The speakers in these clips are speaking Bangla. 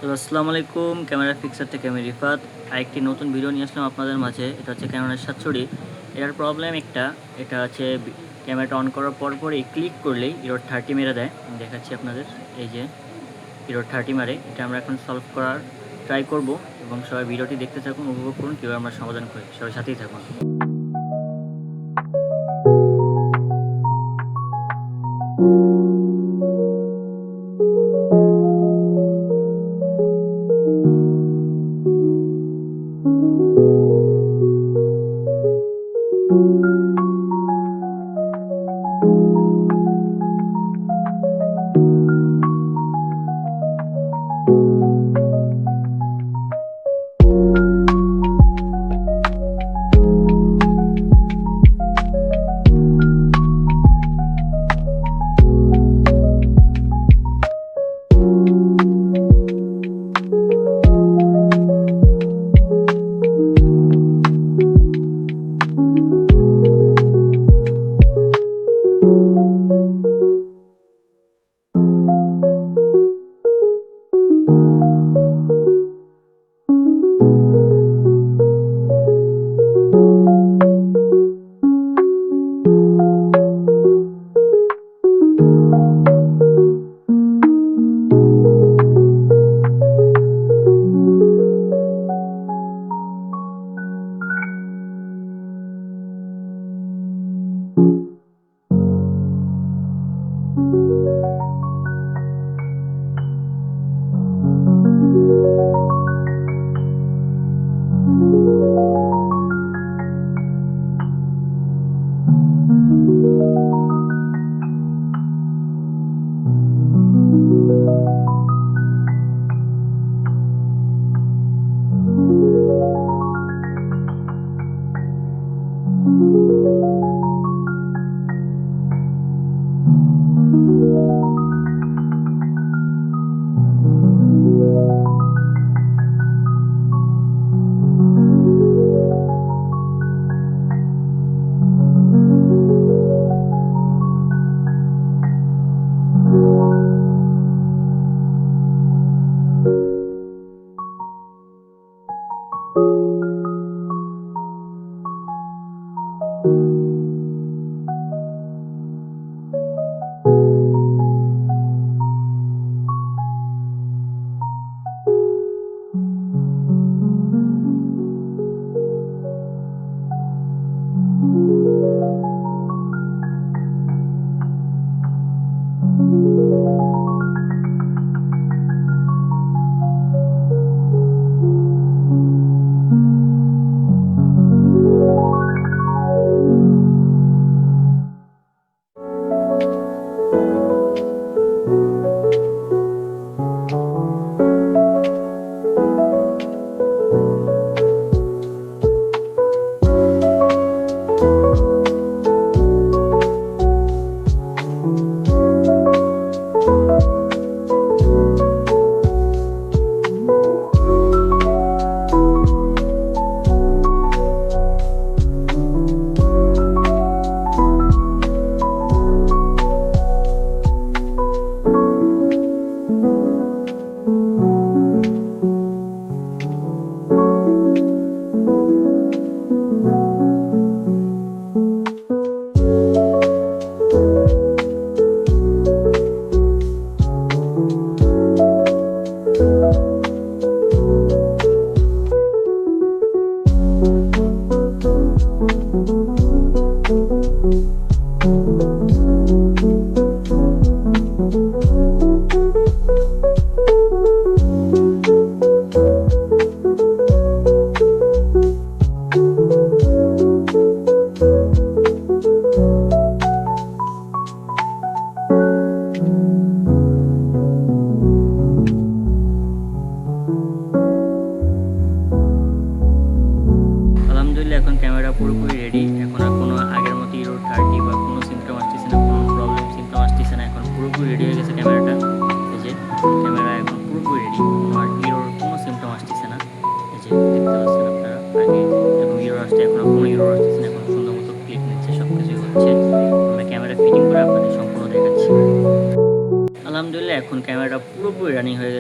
তো আসসালামু আলাইকুম, ক্যামেরা ফিক্সার থেকে আমি রিফাত আরেকটি নতুন ভিডিও নিয়ে আসলাম আপনাদের মাঝে। এটা হচ্ছে ক্যামেরার সাতছড়ি। এটার প্রবলেম একটা, এটা হচ্ছে ক্যামেরাটা অন করার পরই ক্লিক করলেই ইরর 30 মেরে দেয়। আমি দেখাচ্ছি আপনাদের, এই যে ইরর 30 মারে। এটা আমরা এখন সলভ করার ট্রাই করব এবং সবাই ভিডিওটি দেখতে থাকুন, উপভোগ করুন কীভাবে আমরা সমাধান করি। সবাই সাথেই থাকুন।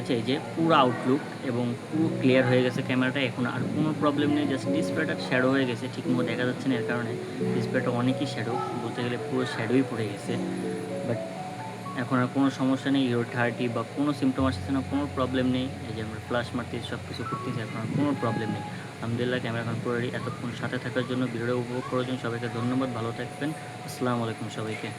হচ্ছে এই যে পুরো আউটলুক এবং পুরো ক্লিয়ার হয়ে গেছে ক্যামেরাটা, এখন আর কোনো প্রবলেম নেই। জাস্ট ডিসপ্লেটা শ্যাডো হয়ে গেছে, ঠিকমতো দেখা যাচ্ছে না, এর কারণে ডিসপ্লেটা অনেকই শ্যাডো, বলতে গেলে পুরো শ্যাডোই পড়ে গেছে। বাট এখন আর কোনো সমস্যা নেই, হিরো 30 বা কোনো সিমটম আসছে না, কোনো প্রবলেম নেই। এই যে আমরা ফ্ল্যাশ মারতেছি, সব কিছু করতেছি, এখন আর কোনো প্রবলেম নেই। আলহামদুলিল্লাহ, ক্যামেরা এখন পুরো রেডি। এতক্ষণ সাথে থাকার জন্য, ভিডিওটা উপভোগ করার জন্য সবাইকে ধন্যবাদ। ভালো থাকবেন। আসসালামু আলাইকুম সবাইকে।